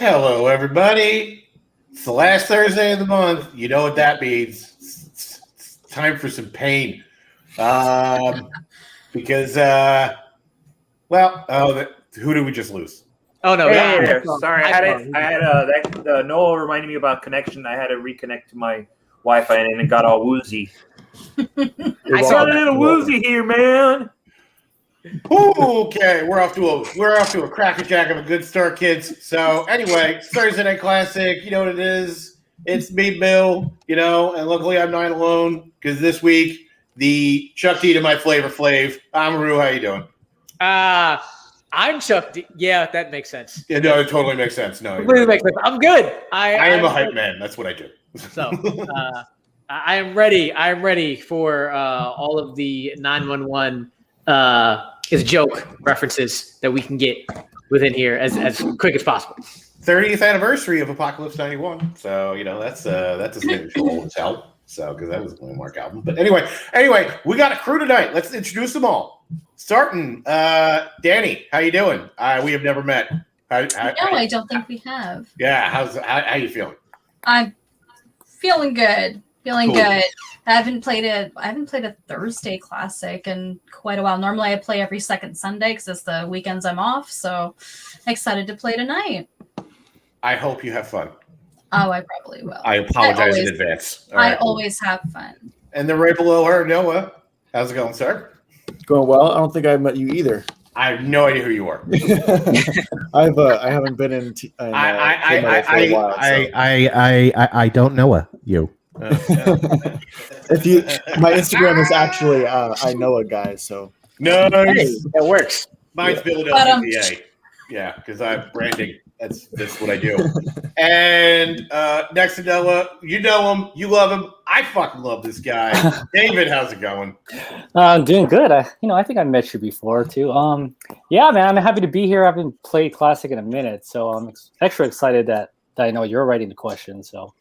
Hello, everybody. It's the last Thursday of the month. You know what that means. It's time for some pain. Because, who did we just lose? Oh no! Hey there. Sorry, Noah reminded me about connection. I had to reconnect to my Wi-Fi and it got all woozy. I got a little woozy here, man. Okay, we're off to a crackerjack of a good start, kids. So anyway, Thursday Night Classic. You know what it is? It's me, Bill. And luckily I'm not alone because this week the Chuck D to my Flavor Flav. Amaru, how you doing? I'm Chuck D. Yeah, that makes sense. Yeah, no, it totally makes sense. No, completely makes sense. I'm good. I am a hype man. That's what I do. So I am ready. I'm ready for all of the 911 is joke references that we can get within here as quick as possible. 30th anniversary of Apocalypse 91. So, that's a signature as hell. So, because that was a Landmark album. But anyway, we got a crew tonight. Let's introduce them all. Starting, Danny, how you doing? We have never met. I don't think we have. Yeah, how you feeling? I'm feeling good. Feeling Cool. good. I haven't played a Thursday classic in quite a while. Normally I play every second Sunday because it's the weekends I'm off. So excited to play tonight. I hope you have fun. Oh, I probably will. I apologize in advance. All right, always have fun. And then right below her, Noah. How's it going, sir? Going well. I don't think I've met you either. I have no idea who you are. I haven't been in. I don't know you. If you, my Instagram is actually I know a guy. So no, hey, that works. Mine's Philadelphia, PA. Yeah, because I'm branding. That's what I do. And next to Noah, you know him, you love him. I fucking love this guy. David, how's it going? I'm doing good. I think I met you before too. Yeah, man, I'm happy to be here. I haven't played Classic in a minute, so I'm extra excited that I know you're writing the question. So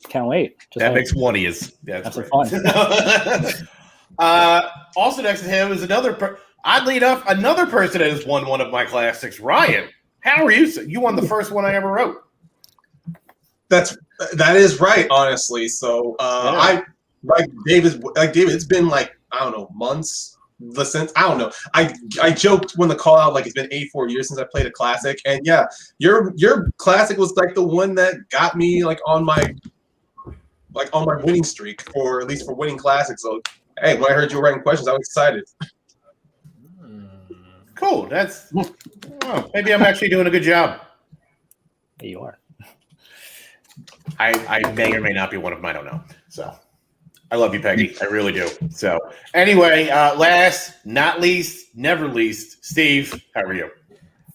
can't wait. That makes one of yous. That's fun. Also next to him is oddly enough, another person that has won one of my classics, Ryan. How are you? You won the first one I ever wrote. That is right, honestly. So I like David. It's been I don't know, months. Since I don't know. I joked when the call out it's been 84 years since I played a classic, and yeah, your classic was the one that got me on my winning streak, or at least for winning classics. So hey, when I heard you were writing questions, I was excited. Cool. Maybe I'm actually doing a good job. Yeah, you are. I may or may not be one of them. I don't know. So I love you, Peggy. I really do. So anyway, last, not least, never least, Steve, how are you?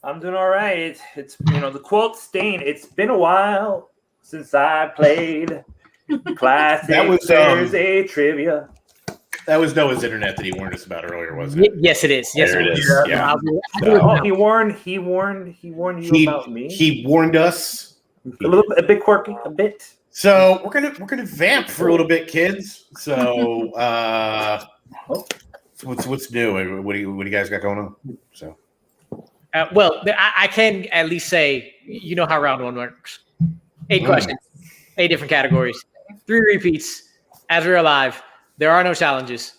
I'm doing all right. It's the quote stain. It's been a while since I played Classic Thursday trivia. That was Noah's internet that he warned us about earlier, wasn't it? Yes, it is. Yes, there it is. is. Yeah. He warned you about me. He warned us. A bit quirky, a bit. So we're gonna vamp for a little bit, kids. So what's new? What do you guys got going on? So I can at least say you know how round one works. 8 questions, 8 different categories, 3 repeats. As we're alive, there are no challenges.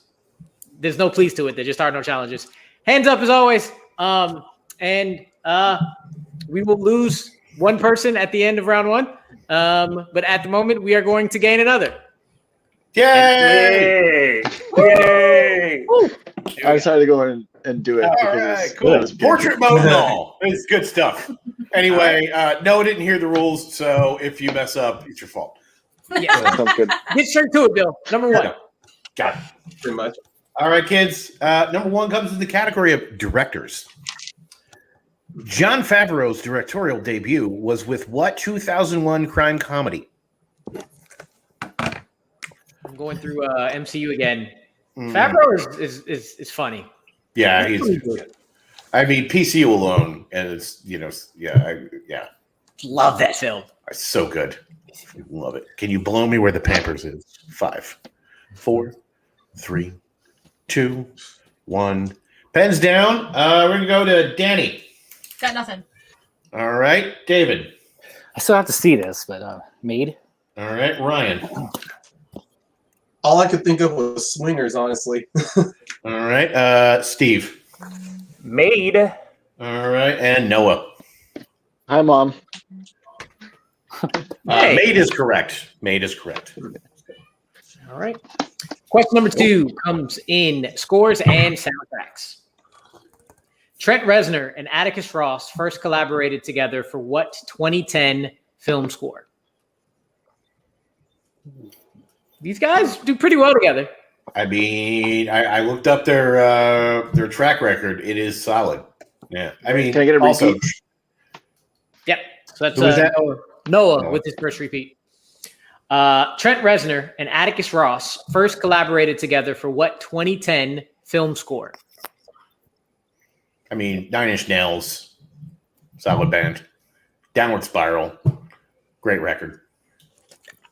There's no pleas to it. There just are no challenges. Hands up as always. And we will lose one person at the end of round 1. But at the moment, we are going to gain another. Yay! Yay! I decided to go and do it. All right, cool. Portrait mode and all. It's good stuff. Anyway, Noah didn't hear the rules, so if you mess up, it's your fault. Yeah. Sounds good. Get straight to it, Bill. Number 1. Got it. Pretty much. All right, kids. Number 1 comes in the category of directors. Jon Favreau's directorial debut was with what 2001 crime comedy? I'm going through MCU again. Favreau is funny. Yeah, he's. I mean, PCU alone, and it's Love that film. It's so good. Love it. Can you blow me where the Pampers is? 5, 4, 3, 2, 1. Pens down. We're gonna go to Danny. Got nothing. All right, David. I still have to see this, but Maid. All right, Ryan. All I could think of was Swingers, honestly. All right, Steve. Made. All right, and Noah. Hi, Mom. Hey. Maid is correct. Maid is correct. All right. Question number 2 comes in scores and soundtracks. Trent Reznor and Atticus Ross first collaborated together for what 2010 film score? These guys do pretty well together. I mean, I looked up their track record. It is solid. Yeah. I mean, Can I get a also, repeat? Yep. So that's Who was that? Noah with his first repeat. Trent Reznor and Atticus Ross first collaborated together for what 2010 film score? I mean, Nine Inch Nails, solid band. Downward Spiral, great record.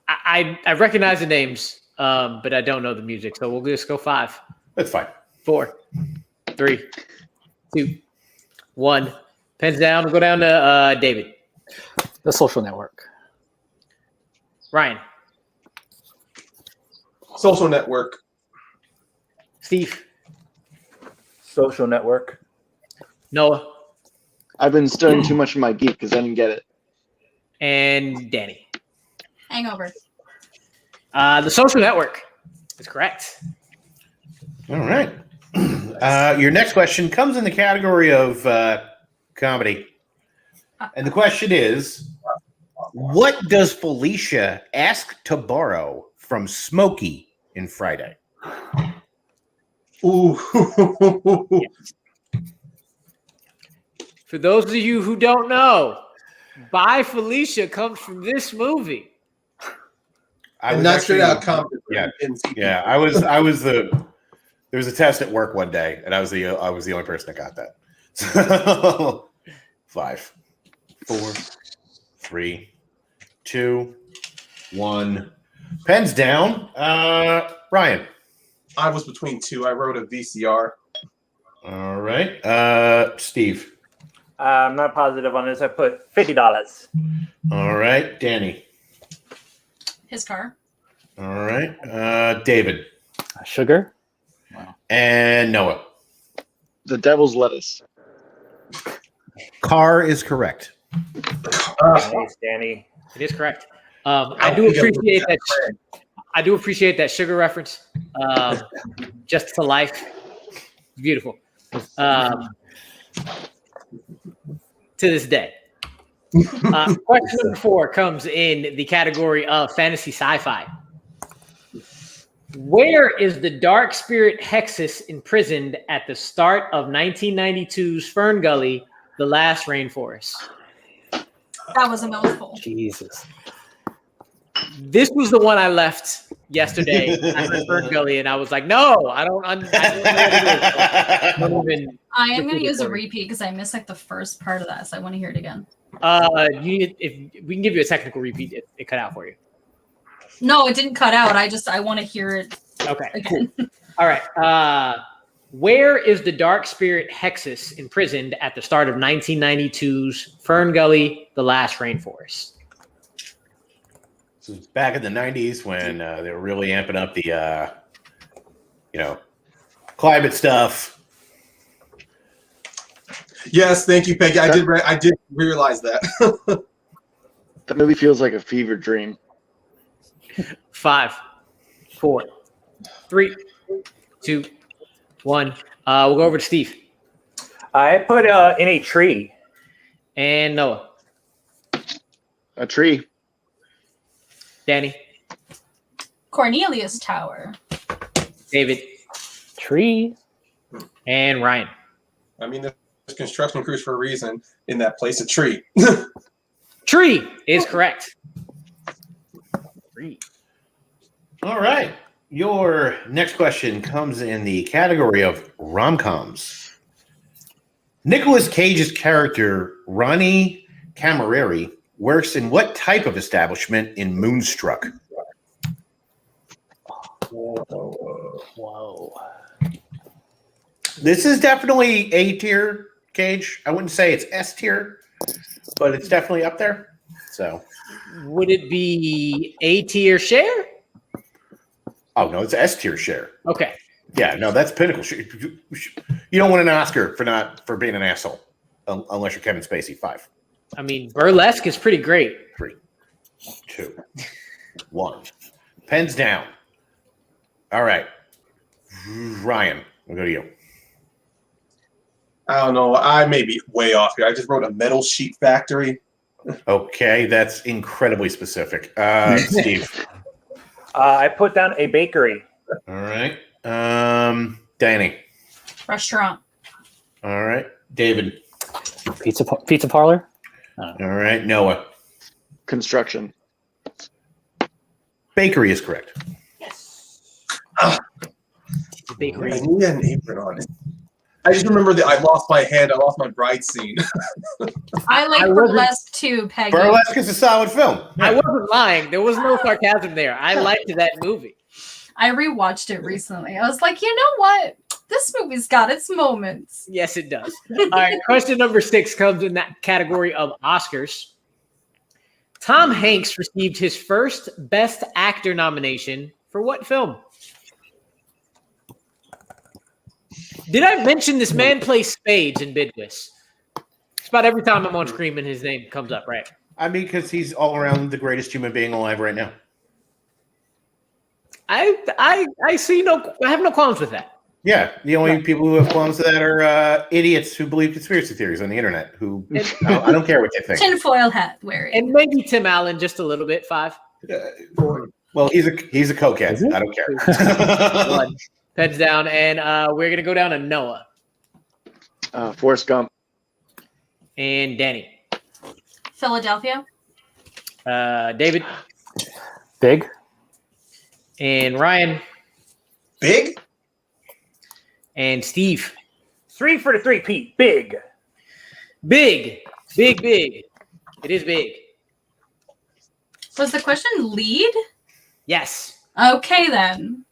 I recognize the names, but I don't know the music. So we'll just go 5, That's fine. 4, 3, 2, 1. Pens down. We'll go down to David. The Social Network. Ryan. Social Network. Steve. Social Network. Noah. I've been studying too much of my geek because I didn't get it. And Danny. Hangover. The Social Network is correct. All right. Your next question comes in the category of comedy. And the question is, what does Felicia ask to borrow from Smokey in Friday? Ooh. For those of you who don't know, Bye Felicia comes from this movie. And not straight out comedy. Yeah, yeah. I was the. There was a test at work one day, and I was the only person that got that. So 5, 4, 3, 2, 1. Pens down. Ryan. I was between 2. I wrote a VCR. All right. Steve. I'm not positive on this. I put $50. All right. Danny. His car. All right. David. Sugar. And Noah. The Devil's Lettuce. Car is correct. Thanks, Danny. It is correct. I do appreciate that. I do appreciate that sugar reference. Just to life, beautiful. To this day. Question number 4 comes in the category of fantasy sci-fi. Where is the dark spirit Hexus imprisoned at the start of 1992's Fern Gully, The Last Rainforest? That was a mouthful. Jesus. This was the one I left yesterday at Fern Gully, and I was like, no, I don't know what it is. Don't even- I am going to use a repeat because I missed like the first part of that, so I want to hear it again. if we can give you a technical repeat, it cut out for you. No, it didn't cut out. I want to hear it Okay, again. cool. All right. Where is the dark spirit Hexus imprisoned at the start of 1992's Fern Gully, The Last Rainforest? This was back in the 90s when they were really amping up the, climate stuff. Yes, thank you, Peggy. I did realize that. That movie feels like a fever dream. 5, 4, 3, 2, 1. We'll go over to Steve I put in a tree. and Noah. A tree. Danny, Cornelius Tower. David, Tree. and Ryan. I mean, there's construction crews for a reason in that place. A tree. Tree is correct. All right. Your next question comes in the category of rom-coms. Nicolas Cage's character, Ronnie Camilleri, works in what type of establishment in Moonstruck? Whoa. This is definitely A tier, Cage. I wouldn't say it's S tier, but it's definitely up there. So, Would it be A tier share? oh no, it's S tier share. Okay. Yeah, no, that's pinnacle. You don't win an Oscar for being an asshole, unless you're Kevin Spacey. 5, I mean, Burlesque is pretty great. 3, 2, 1. Pens down. All right, Ryan, we'll go to you. I don't know. I may be way off here. I just wrote a metal sheet factory. Okay, that's incredibly specific. Steve. I put down a bakery. All right. Danny. Restaurant. All right. David. Pizza parlor. All right. Noah. Construction. Bakery is correct. Bakery. I need an apron on it. I just remember that I lost my hand. I lost my bride scene. I like I wasn't- Burlesque too, Peggy. Burlesque is a solid film. I wasn't lying. There was no sarcasm there. I liked that movie. I rewatched it recently. I was like, you know what? This movie's got its moments. Yes, it does. All right. Question number 6 comes in that category of Oscars. Tom Hanks received his first Best Actor nomination for what film? Did I mention this man plays spades in Bidwiss? It's about every time I'm on screen and his name comes up, right? I mean, because he's all around the greatest human being alive right now. I have no qualms with that. Yeah, the only people who have qualms with that are idiots who believe conspiracy theories on the internet. Who I don't care what they think. Tinfoil hat wearing. And maybe Tim Allen just a little bit. 5, 4, Well, he's a cokehead. I don't care. 1. Heads down, and we're gonna go down to Noah Forrest Gump. and Danny. Philadelphia. David Big. and Ryan Big? and Steve. 3 for the 3, Pete. Big. Big. It is big. Was the question lead? Yes. Okay, then.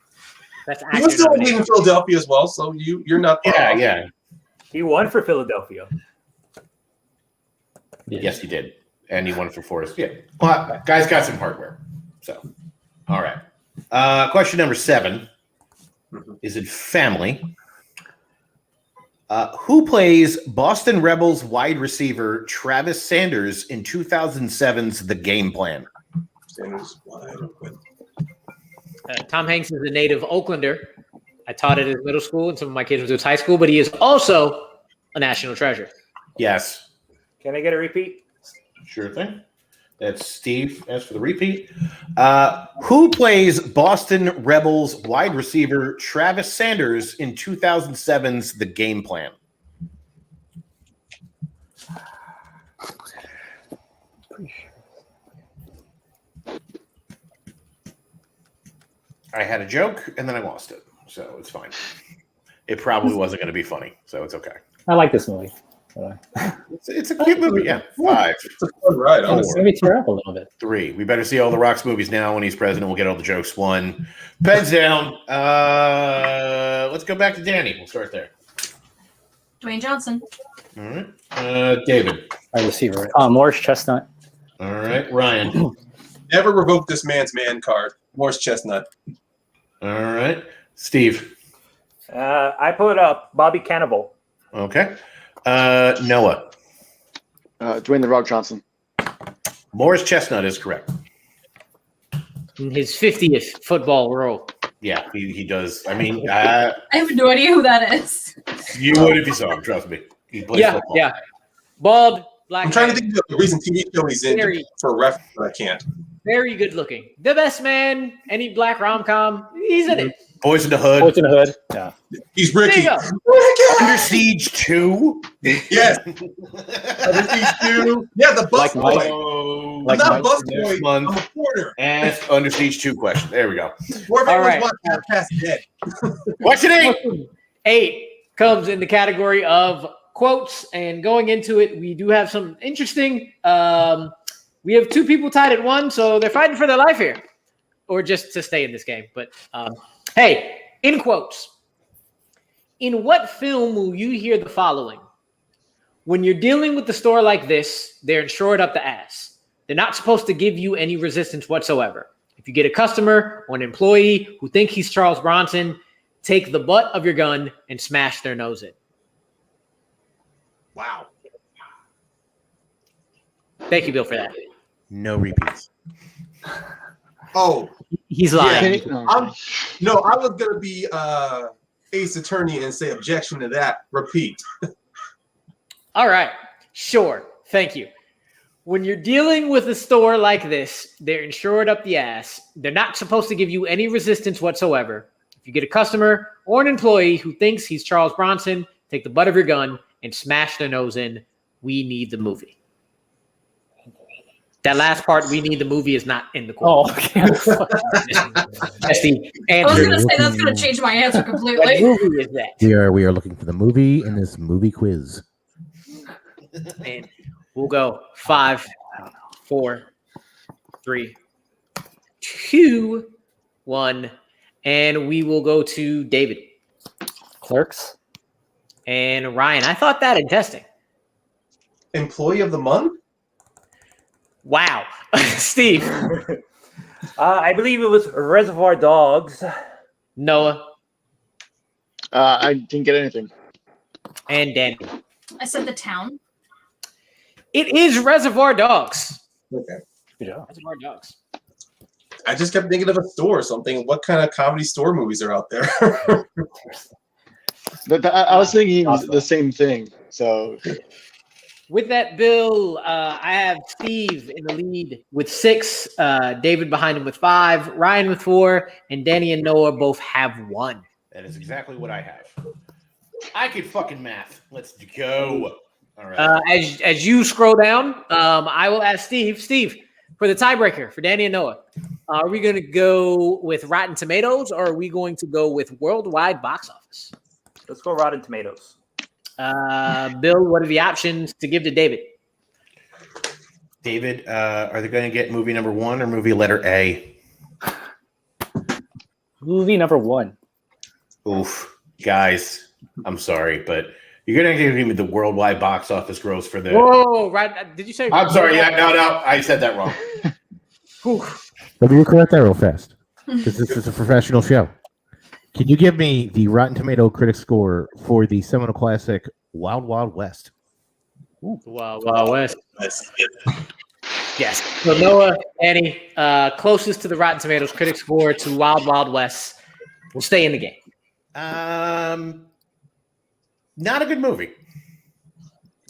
That's He actor was still nomination. in Philadelphia as well, so you're not. Yeah. He won for Philadelphia. Yes, he did, and he won for Forrest. Yeah, well, guys got some hardware. So, all right. Question number 7 is in family. Who plays Boston Rebels wide receiver Travis Sanders in 2007's The Game Plan? Sanders wide open. Tom Hanks is a native Oaklander. I taught at his middle school, and some of my kids went to his high school, but he is also a national treasure. Yes, Can I get a repeat? sure thing. That's Steve. As for the repeat, who plays Boston Rebels wide receiver Travis Sanders in 2007's The Game Plan? I had a joke and then I lost it, so it's fine. It probably wasn't going to be funny, so it's okay. I like this movie. It's a cute movie, yeah. 5, It's a fun ride, It's honestly. maybe tear up a little bit. 3. We better see all the Rock's movies now. When he's president, we'll get all the jokes. 1. Pens down. Let's go back to Danny. We'll start there. Dwayne Johnson. All right. David. Wide receiver. Morris Chestnut. All right. Ryan. Never revoke this man's man card. Morris Chestnut. All right. Steve. I put up Bobby Cannibal. Okay. Noah. Dwayne the Rock Johnson. Morris Chestnut is correct. In his 50th football role. Yeah, he does. I mean, I have no idea who that is. you would if you saw him. Trust me. He plays football. Yeah. Bald, black. I'm trying to man, think of the recent TV show he's in Very- for a reference, but I can't. Very good looking. The best man. Any black rom com. He's in it. Boys in the Hood. Boys in the Hood. Yeah. He's There Ricky. you go. Under Siege 2. Yes. Under Siege 2. Yeah, the bus Like boy. Mike. Oh, Like I'm not a Mike bus next boy. month. I'm a porter. Ask Under Siege 2 question. There we go. More of All everyone's right. watching past dead. What's your name? 8 comes in the category of quotes, and going into it, we do have some interesting. We have 2 people tied at 1, so they're fighting for their life here, or just to stay in this game. But hey, in quotes, in what film will you hear the following? When you're dealing with the store like this, they're insured up the ass. They're not supposed to give you any resistance whatsoever. If you get a customer or an employee who think he's Charles Bronson, take the butt of your gun and smash their nose in. Wow. Thank you, Bill, for that. No repeats. Oh, He's lying. yeah. I was gonna be Ace Attorney and say objection to that. Repeat. All right. Sure. Thank you. When you're dealing with a store like this, they're insured up the ass. They're not supposed to give you any resistance whatsoever. If you get a customer or an employee who thinks he's Charles Bronson, take the butt of your gun and smash their nose in. We need the movie. That last part, we need the movie, is not in the quote. Oh, okay. That's the I was answer. gonna say that's gonna change my answer What completely. movie is that? We are looking for the movie in this movie quiz. And we'll go 5, 4, 3, 2, 1, and we will go to David Clerks. and Ryan. I thought that in testing. Employee of the month? Wow, Steve, I believe it was Reservoir Dogs. Noah, I didn't get anything. and Danny. I said The Town. It is Reservoir Dogs. Okay. Good job. Reservoir Dogs. I just kept thinking of a store or something. What kind of comedy store movies are out there? I was thinking the same thing. So With that, Bill, I have Steve in the lead with 6, David behind him with 5, Ryan with 4, and Danny and Noah both have 1. That is exactly what I have. I could fucking math. Let's go. All right. As you scroll down, I will ask Steve, for the tiebreaker for Danny and Noah, are we going to go with Rotten Tomatoes or are we going to go with worldwide box office? Let's go Rotten Tomatoes. Bill, what are the options to give to David? David, are they going to get movie number 1 or movie letter A? Movie number 1. Oof. Guys, I'm sorry, but you're going to give me the worldwide box office gross for the. Whoa, right? Did you say? I'm sorry. Yeah, no. I said that wrong. Whew. Let me correct that real fast. Because this is a professional show. Can you give me the Rotten Tomato critic score for the seminal classic Wild Wild West? Wow, West. Yes. So Noah, Danny, closest to the Rotten Tomatoes critic score to Wild Wild West will stay in the game. Not a good movie.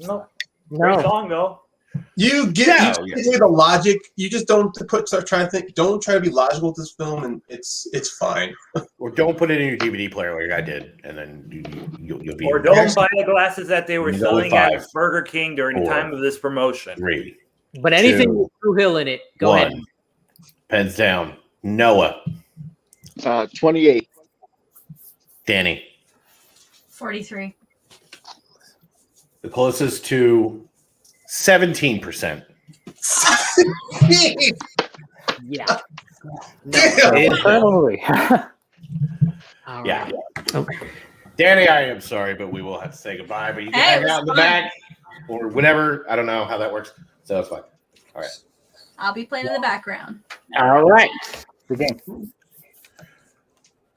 No. Great song though. You give the logic. You just don't start trying to think. Don't try to be logical with this film, and it's fine. Or don't put it in your DVD player like I did, and then you'll be. Or don't buy the glasses that they were You go with selling at 5. Burger King during the 4. time of this promotion. 3, But anything 2, with Drew Hill in it, go 1. ahead. Pens down. Noah, 28. Danny, 43. the closest to 17%. Yeah. Movie. All Yeah. right. Okay. Danny, I am sorry, but we will have to say goodbye. But you can hang out in the back or whatever. I don't know how that works. So that's fine. All right. I'll be playing in the background. All right. Good game.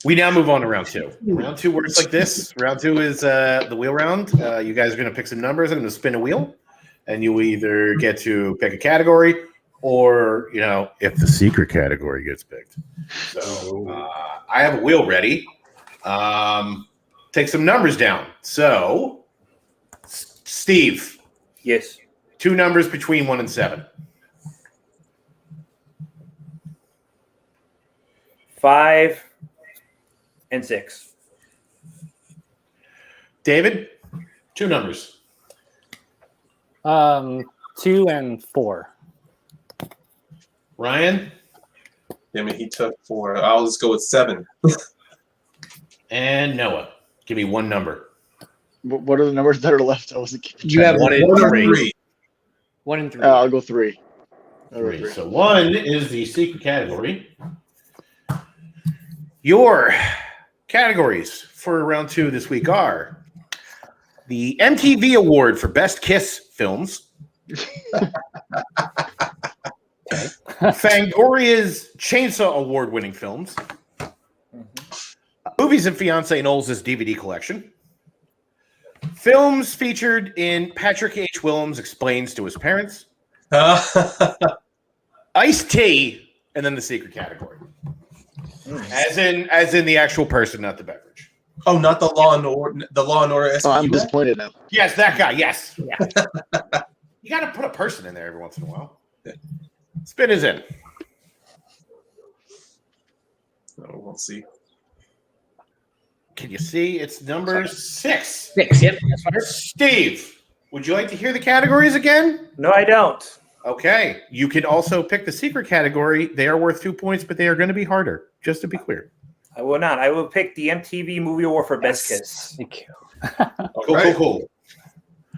We now move on to round 2. Round 2 works like this. Round 2 is the wheel round. You guys are going to pick some numbers. I'm going to spin a wheel, and you either get to pick a category or, if the secret category gets picked. So I have a wheel ready. Take some numbers down. So, Steve. Yes. 2 numbers between 1 and 7. 5 and 6. David, 2 numbers. 2 and 4. Ryan. He took 4. I'll just go with 7. And Noah. Give me 1 number. What are the numbers that are left? I wasn't keeping You track. have 1 and 3. 1 and 3. I'll go 3. I'll go 3. So 1 is the secret category. Your categories for round 2 this week are the MTV Award for Best Kiss Films, Okay. Fangoria's Chainsaw Award-winning films. Movies and Fiancé Knowles' DVD collection. Films featured in Patrick H. Willems Explains to His Parents. Ice-T, and then the secret category. As in the actual person, not the beverage. Oh, not the Law and Order. The Law and Order. Oh, I'm SVU? disappointed now. Yes, that guy. Yes. Yeah. You got to put a person in there every once in a while. Spin is in. Oh, we'll see. Can you see? It's number 6. 6. Yep. That's what I heard. Steve, would you like to hear the categories again? No, I don't. Okay. You can also pick the secret category. They are worth 2 points, but they are going to be harder, just to be clear. I will not. I will pick the MTV Movie Award for Best Kiss. Thank you.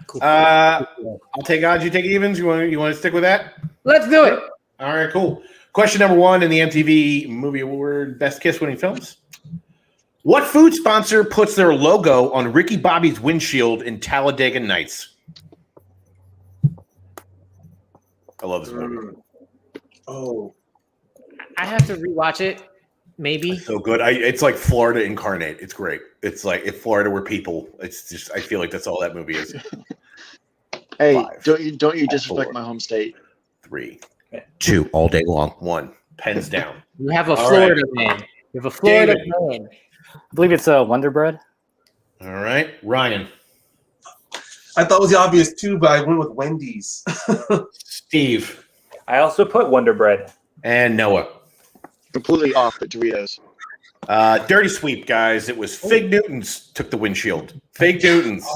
Cool. I'll take odds, you take evens. You want to stick with that? Let's do it. All right, cool. Question number 1 in the MTV Movie Award Best Kiss winning films. What food sponsor puts their logo on Ricky Bobby's windshield in Talladega Nights? I love this movie. Oh, I have to rewatch it. Maybe. So good. It's like Florida incarnate. It's great. It's like if Florida were people. It's just I feel like that's all that movie is. Hey, 5, don't you disrespect 4, my home state? 3, 2, all day long. 1, pens down. You have a All Florida man. You have a Florida David. man. I believe it's Wonder Bread. All right, Ryan, I thought it was obvious too, but I went with Wendy's. Steve, I also put Wonder Bread. and Noah. Completely off the Doritos. Dirty sweep, guys. It was Fig Newtons took the windshield. Fig Newtons.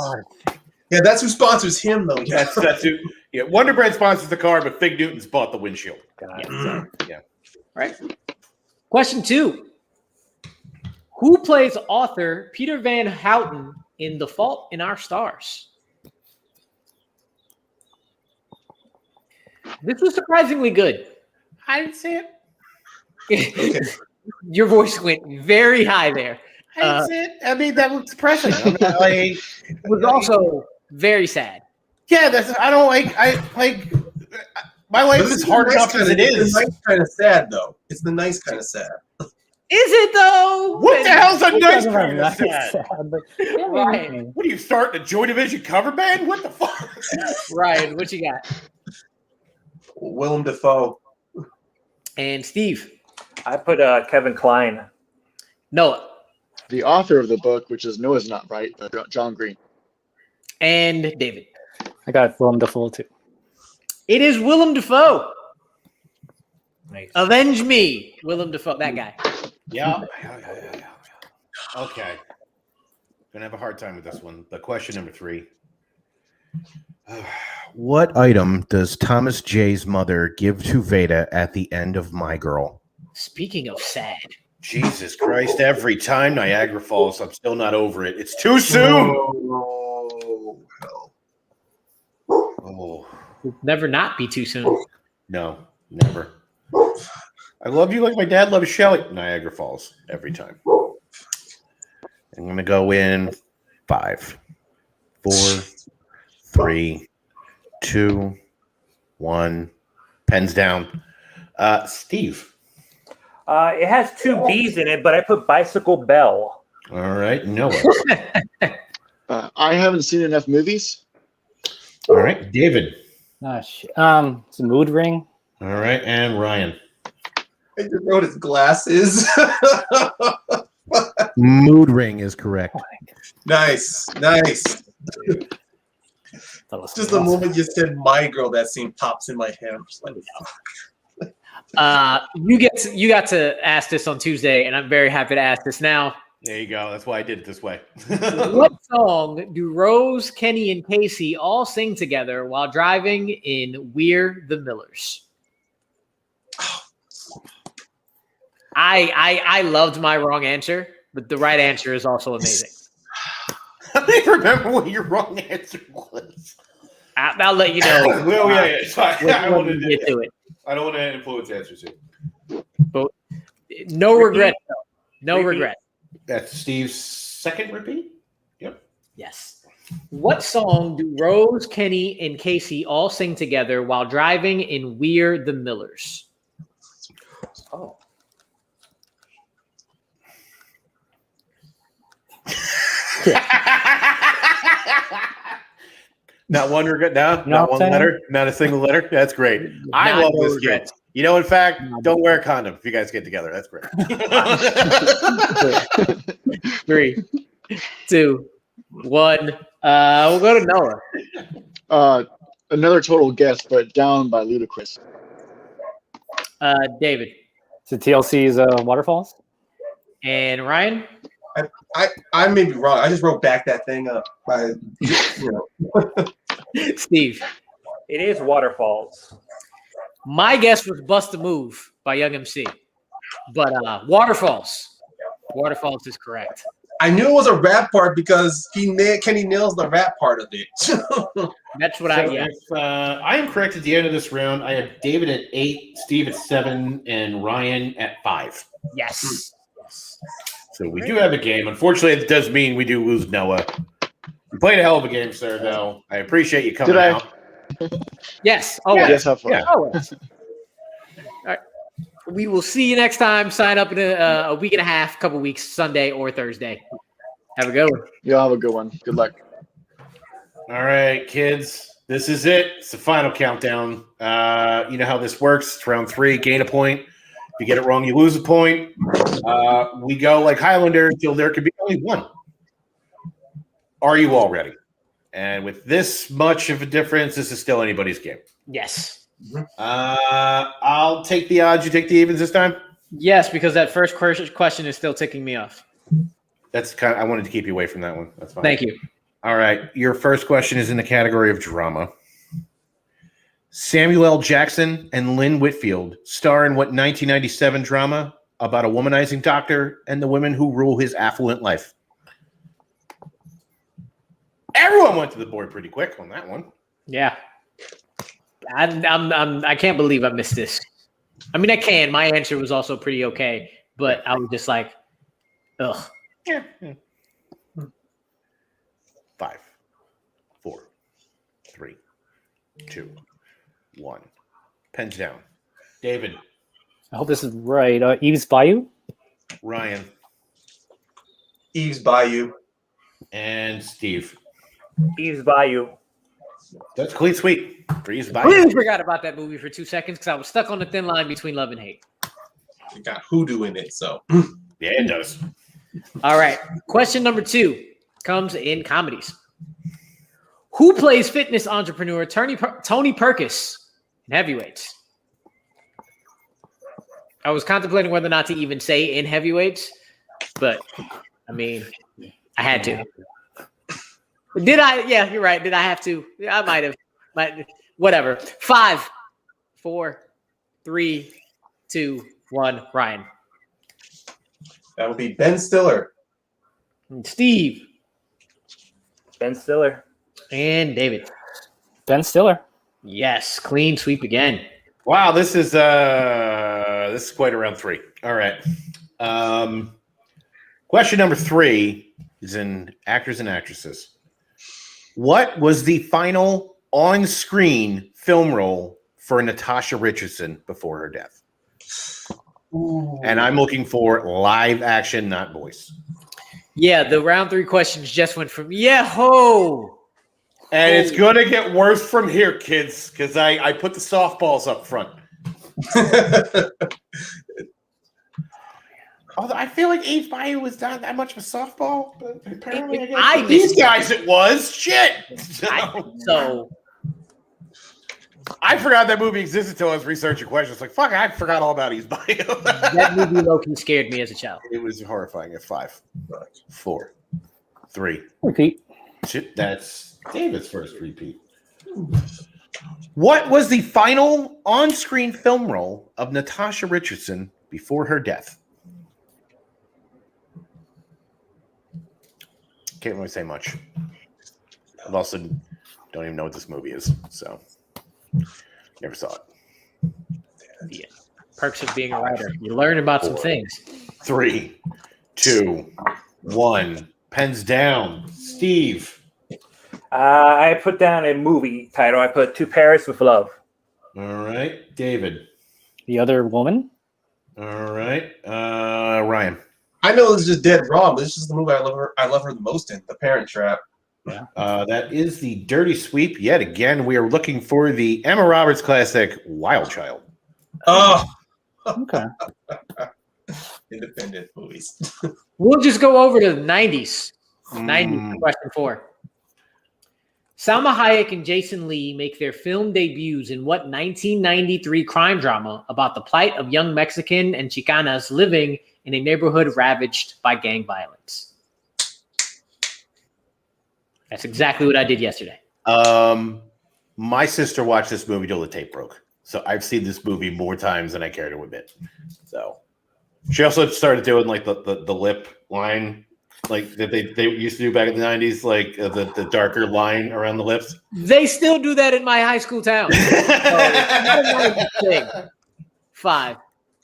Yeah, that's who sponsors him, though. Yeah. That's who. Yeah, Wonder Bread sponsors the car, but Fig Newtons bought the windshield. Yeah. Right. Question 2. Who plays author Peter Van Houten in The Fault in Our Stars? This was surprisingly good. I didn't see it. Okay. Your voice went very high there. I didn't see it. I mean, that looks depressing. I mean, It was also very sad. yeah, that's. I don't like. I like. My life But is hard enough as it is. It's the nice kind of sad, though. It's the nice kind of sad. Is it though? What the hell's a nice Doesn't kind of matter. sad? But, yeah, Right. maybe. What are you starting a Joy Division cover band? What the fuck? Ryan, what you got? Willem Dafoe. And Steve. I put Kevin Kline. Noah. The author of the book, which is Noah's not right, but John Green. And David. I got Willem Dafoe too. It is Willem Dafoe. Nice. Avenge me, Willem Dafoe. That guy. Yeah. Okay. Gonna have a hard time with this one. But question number 3. What item does Thomas J's mother give to Veda at the end of My Girl? Speaking of sad. Jesus Christ, every time Niagara Falls, I'm still not over it. It's too soon. Oh, hell. Oh, Never not be too soon. no, never. I love you like my dad loves Shelley. Niagara Falls, every time. I'm going to go in 5, 4, 3, 2, 1. Pens down. Steve. It has 2 B's in it, but I put Bicycle Bell. All right, Noah. I haven't seen enough movies. All right, David. Ah, shit. It's a mood ring. All right, and Ryan. I just wrote his glasses. Mood ring is correct. Nice. That was Just the moment you said My Girl, that scene pops in my head. I'm just like, You got to ask this on Tuesday, and I'm very happy to ask this now. There you go. That's why I did it this way. What song do Rose, Kenny, and Casey all sing together while driving in We're the Millers? I loved my wrong answer, but the right answer is also amazing. I don't even remember what your wrong answer was. I'll let you know. Well, yeah, it's fine. I don't when want we to get to it. I don't want to influence answers here. No regret. No Repeat. regret. That's Steve's second repeat. Yes. What song do Rose, Kenny, and Casey all sing together while driving in We're the Millers? Oh. Not one regret. No, No, not one Sam? letter. Not a single letter. That's great. I Not love no this game. regrets. You know, in fact, don't wear a condom if you guys get together. That's great. 3, 2, 1. We'll go to Noah. Another total guess, but Down by Ludacris. David. So TLC's Waterfalls? And Ryan? I may be wrong. I just wrote back that thing up by Steve. It is Waterfalls. My guess was Bust a Move by Young MC. But Waterfalls. Waterfalls is correct. I knew it was a rap part because Kenny nails the rap part of it. That's what So yeah. if I am correct at the end of this round, I have David at 8, Steve at 7, and Ryan at 5. Yes. So we do have a game. Unfortunately, it does mean we do lose Noah. You played a hell of a game, sir, though. I appreciate you coming Did I? out. Yes. Always. Yes, have fun. Yeah. Always. All right. We will see you next time. Sign up in a week and a half, couple weeks, Sunday or Thursday. Have a good one. Y'all have a good one. Good luck. All right, kids. This is it. It's the final countdown. You know how this works. It's round 3. Gain a point. If you get it wrong, you lose a point. We go like Highlander until there could be only one. Are you all ready? And with this much of a difference, this is still anybody's game. Yes. I'll take the odds. You take the evens this time? Yes, because that first question is still ticking me off. That's kind of, I wanted to keep you away from that one. That's fine. Thank you. All right. Your first question is in the category of drama. Samuel L. Jackson and Lynn Whitfield star in what 1997 drama about a womanizing doctor and the women who rule his affluent life? Everyone went to the board pretty quick on that one. Yeah. I can't believe I missed this. I mean, I can. My answer was also pretty okay, but I was just like, ugh. Yeah. 5, 4, 3, 2, 1. Pens down. David, I hope this is right. Eve's Bayou? Ryan, Eve's Bayou. and Steve. Eve's Bayou. That's clean sweep for Eve's Bayou. Really forgot about that movie for 2 seconds because I was stuck on the thin line between love and hate. It got hoodoo in it, so Yeah, it does. All right. Question number 2 comes in comedies. Who plays fitness entrepreneur Tony Perkis in Heavyweights? I was contemplating whether or not to even say in Heavyweights, but I mean, I had to. Did I? Yeah, you're right. Did I have to? I might have. Whatever. 5, 4, 3, 2, 1. Ryan. that would be Ben Stiller. And Steve. Ben Stiller. And David. Ben Stiller. Yes. Clean sweep again. Wow, this is quite around 3. All right. Question number 3 is in actors and actresses. What was the final on-screen film role for Natasha Richardson before her death? Ooh. And I'm looking for live action, not voice. Yeah, the round 3 questions just went from yeah-ho. And it's going to get worse from here, kids, because I put the softballs up front. Although I feel like Eve's Bayou was not that much of a softball, but apparently I guess for these guys it was. Shit. I forgot that movie existed until I was researching questions. Like, fuck, I forgot all about Eve's Bayou. That movie low-key scared me as a child. It was horrifying at 5, 4, 3. Repeat. Shit, that's David's first repeat. What was the final on-screen film role of Natasha Richardson before her death? Can't really say much. I've also don't even know what this movie is, so never saw it. Yeah. Perks of being a writer. You learn about some things. 3, 2, 1. Pens down. Steve. I put down a movie title. I put To Paris with Love. All right, David. The Other Woman. All right, Ryan. I know this is just dead wrong, but this is the movie I love her the most in, The Parent Trap. That is the dirty sweep. Yet again, we are looking for the Emma Roberts classic, Wild Child. Oh, Okay. independent movies. We'll just go over to the 90s. 90s, question 4. Salma Hayek and Jason Lee make their film debuts in what 1993 crime drama about the plight of young Mexican and Chicanas living in a neighborhood ravaged by gang violence? That's exactly what I did yesterday. My sister watched this movie till the tape broke. So I've seen this movie more times than I care to admit. So she also started doing like the lip line, like that they used to do back in the 90s, like the darker line around the lips. They still do that in my high school town. So it's not a nice thing. 5.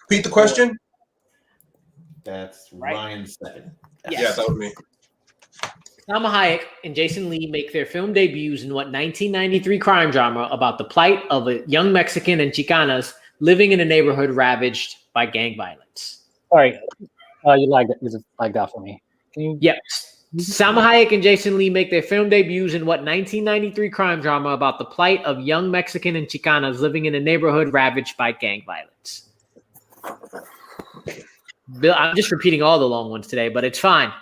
Repeat the question? That's Right. Ryan's second. Yes. Yeah, that was me. Salma Hayek and Jason Lee make their film debuts in what 1993 crime drama about the plight of a young Mexican and Chicanas living in a neighborhood ravaged by gang violence. Sorry, you lagged out for me. Can you? Yep. Salma Hayek and Jason Lee make their film debuts in what 1993 crime drama about the plight of young Mexican and Chicanas living in a neighborhood ravaged by gang violence. Bill, I'm just repeating all the long ones today, but it's fine.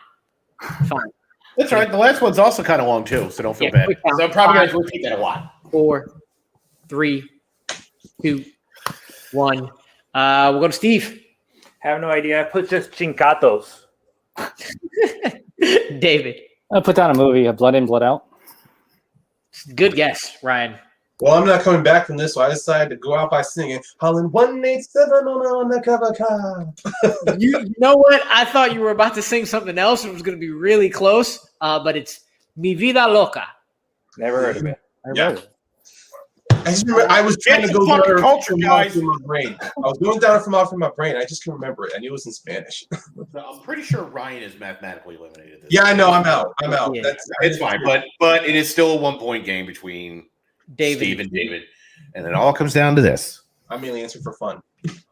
Fine. That's right. The last one's also kind of long too, so don't feel Yeah, bad. quick count. So I'm probably going to repeat that a lot. 4, 3, 2, 1. We'll go to Steve. Have no idea. I put just Chingatos. David. I put down a movie, Blood In, Blood Out. Good guess, Ryan. Well, I'm not coming back from this, so I decided to go out by singing Holland 187 on the cover car. You know what? I thought you were about to sing something else. It was going to be really close, but it's Mi Vida Loca. Never heard of it. Yeah. I just remember I was trying to go down fucking it culture, from guys. my brain. I was going down it from off my brain. I just can remember it. I knew it was in Spanish. I'm pretty sure Ryan is mathematically eliminated. This Yeah, I know. I'm out. I'm out. Yeah. It's fine, but it is still a 1 point game between David. Steve and David, and it all comes down to this. I mainly answer for fun.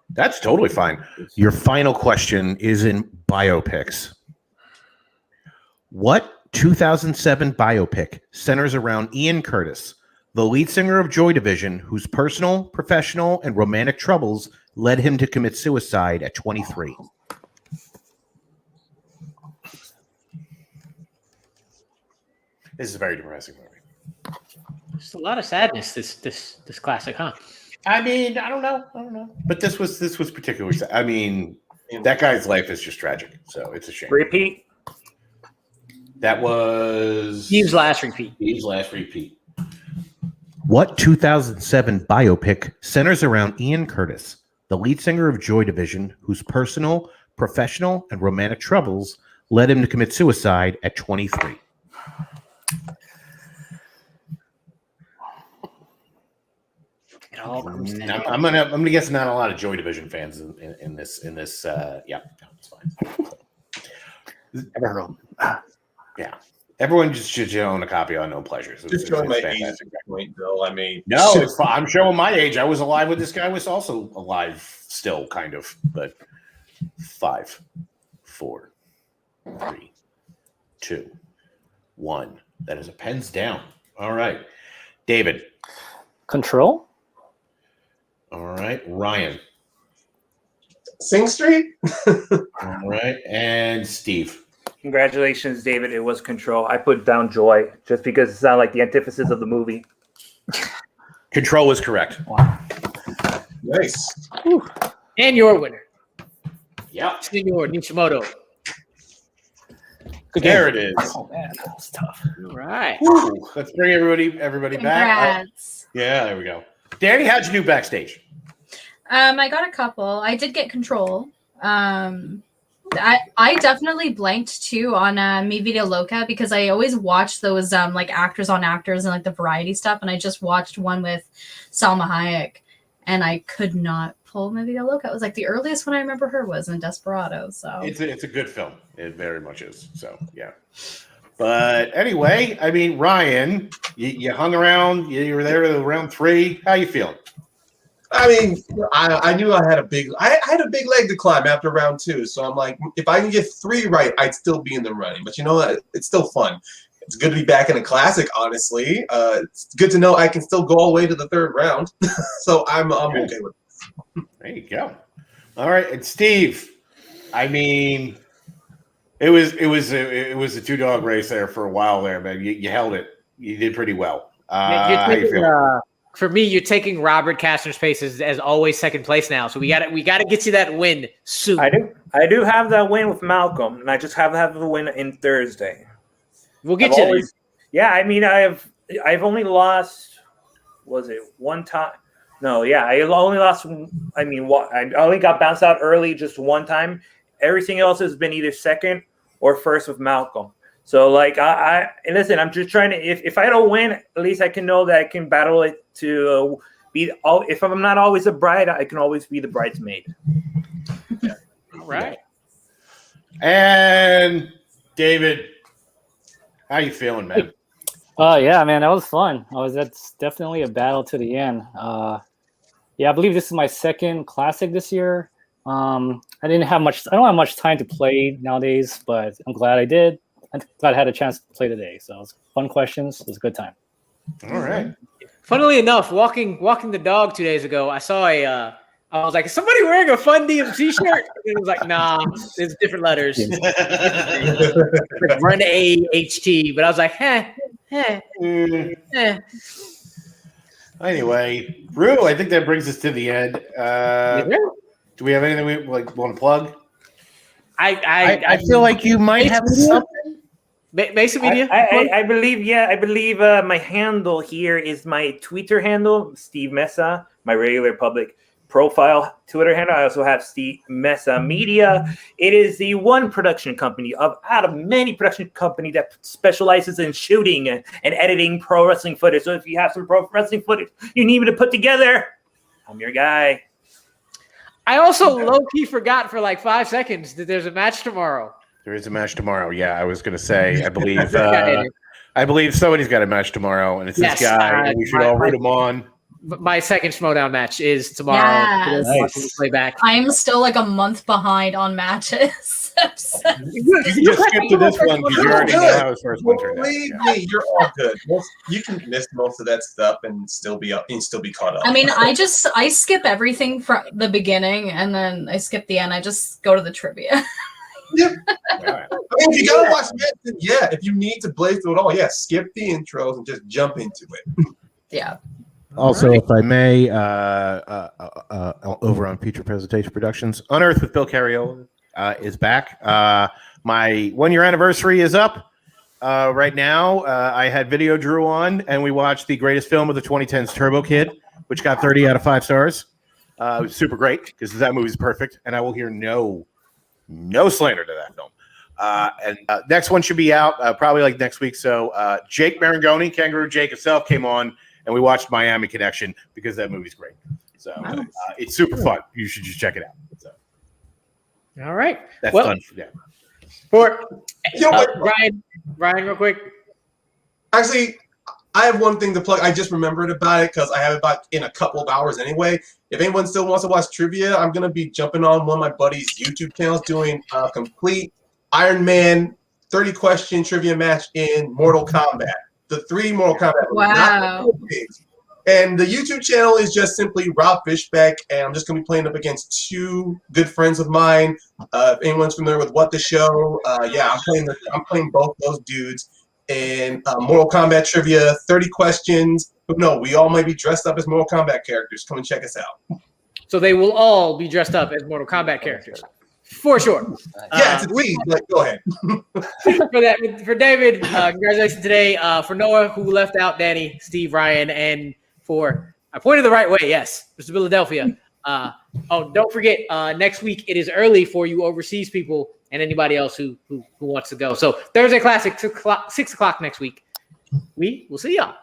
That's totally fine. Your final question is in biopics. What 2007 biopic centers around Ian Curtis, the lead singer of Joy Division, whose personal, professional, and romantic troubles led him to commit suicide at 23? This is a very depressing movie. There's a lot of sadness. This classic, huh? I mean, I don't know. But this was particularly sad. I mean, that guy's life is just tragic. So it's a shame. Repeat. That was Steve's last repeat. Steve's last repeat. What 2007 biopic centers around Ian Curtis, the lead singer of Joy Division, whose personal, professional, and romantic troubles led him to commit suicide at 23? It all comes down. I'm gonna guess not a lot of Joy Division fans in this. Yeah, no, it's fine. Never heard of him. Yeah, everyone just should own a copy of Unknown Pleasures. Just showing my age at fantastic. this point, Bill. I mean, No, it's fine. I'm showing my age. I was alive when this guy was also alive, still kind of. But 5, 4, 3, 2, 1. That is a pens down. All right, David. Control? All right, Ryan. Sing Street. All right, and Steve. Congratulations, David. It was Control. I put down Joy just because it sounded like the antithesis of the movie. Control is correct. Nice. And your winner, Yep. Senor Nishimoto. Good There game. it is. Oh man, that was tough. All right. Woo. Let's bring everybody back. Congrats. Yeah, there we go. Danny, how'd you do backstage? I got a couple. I did get Control. I definitely blanked too on Mi Vida Loca because I always watch those like actors on actors and like the variety stuff, and I just watched one with Salma Hayek, and I could not pull Mi Vida Loca. It was like the earliest one I remember her was in Desperado. So It's a good film. It very much is. So yeah. But anyway, I mean, Ryan, you hung around. You were there to round 3. How you feeling? I mean, I knew I had a big leg to climb after round 2. So I'm like, if I can get 3 right, I'd still be in the running. But you know what? It's still fun. It's good to be back in a classic, honestly. It's good to know I can still go all the way to the 3rd round. So I'm okay with it. There you go. All right, and Steve, I mean, it was a 2-dog race there for a while there, man. You held it. You did pretty well. How you feeling? For me, you're taking Robert Kastner's pace as always second place now. So we got to get you that win soon. I do have that win with Malcolm, and I just have the win in Thursday. We'll get you. Yeah, I mean, I've only lost. Was it one time? No, yeah, I only lost. I mean, I only got bounced out early just one time. Everything else has been either second or first with Malcolm. So, like, and listen, I'm just trying to. If I don't win, at least I can know that I can battle it to be. If I'm not always a bride, I can always be the bridesmaid. Yeah. All right. And David, how you feeling, man? Yeah, man, that was fun. That's definitely a battle to the end. Yeah, I believe this is my 2nd classic this year. I don't have much time to play nowadays, but I'm glad I did. I'm glad I had a chance to play today. So it was fun questions. It was a good time. All right. Funnily enough, walking the dog 2 days ago, I saw I was like, is somebody wearing a Fun DMC shirt? And it was like, nah, it's different letters. Like Run AHT. But I was like, Anyway, Rue, I think that brings us to the end. Do we have anything we want to plug? I feel like you might have something. Basic Media? I believe my handle here is my Twitter handle, Steve Mesa, my regular public profile Twitter handle. I also have Steve Mesa Media. It is the one production company out of many production company that specializes in shooting and editing pro wrestling footage. So if you have some pro wrestling footage you need me to put together, I'm your guy. I also low-key forgot for like 5 seconds that there's a match tomorrow. There is a match tomorrow. Yeah, I was going to say, I believe somebody's got a match tomorrow, and it's this guy. And we should all root him on. My second Schmodown match is tomorrow. Yes. Nice. Play back. I'm still like a month behind on matches. You can just skip to this one because you already know how his first one turned out. Believe me, you're all good. You can miss most of that stuff and still be up and still be caught up. I mean, I skip everything from the beginning and then I skip the end. I just go to the trivia. Yep. Right. I mean, if you gotta watch matches, yeah. If you need to blaze through it all, yeah, skip the intros and just jump into it. Yeah. Also, if I may, over on Future Presentation Productions, Unearthed with Bill Carriola is back. My 1-year anniversary is up right now. I had Video Drew on, and we watched the greatest film of the 2010s, Turbo Kid, which got 30 out of 5 stars. It was super great because that movie's perfect, and I will hear no slander to that film. And next one should be out probably like next week. So Jake Marangoni, Kangaroo Jake himself, came on, and we watched Miami Connection because that movie's great. So it's super fun. You should just check it out. So all right. That's well, done for them. Ryan, real quick. Actually, I have one thing to plug. I just remembered about it because I have it about in a couple of hours anyway. If anyone still wants to watch trivia, I'm going to be jumping on one of my buddies' YouTube channels doing a complete Iron Man 30-question trivia match in Mortal Kombat. The 3 Mortal Kombat. Wow. And the YouTube channel is just simply Rob Fishbeck, and I'm just going to be playing up against 2 good friends of mine. If anyone's familiar with What the Show, yeah, I'm playing both those dudes in Mortal Kombat trivia, 30 questions. But no, we all might be dressed up as Mortal Kombat characters. Come and check us out. So they will all be dressed up as Mortal Kombat characters. For sure. Yeah, it's a team. Like, go ahead. for David, congratulations today. For Noah, who left out Danny, Steve, Ryan, and for I pointed the right way. Yes, Mr. Philadelphia. Don't forget, next week it is early for you overseas people and anybody else who wants to go. So Thursday Classic, 6 o'clock next week. We will see y'all.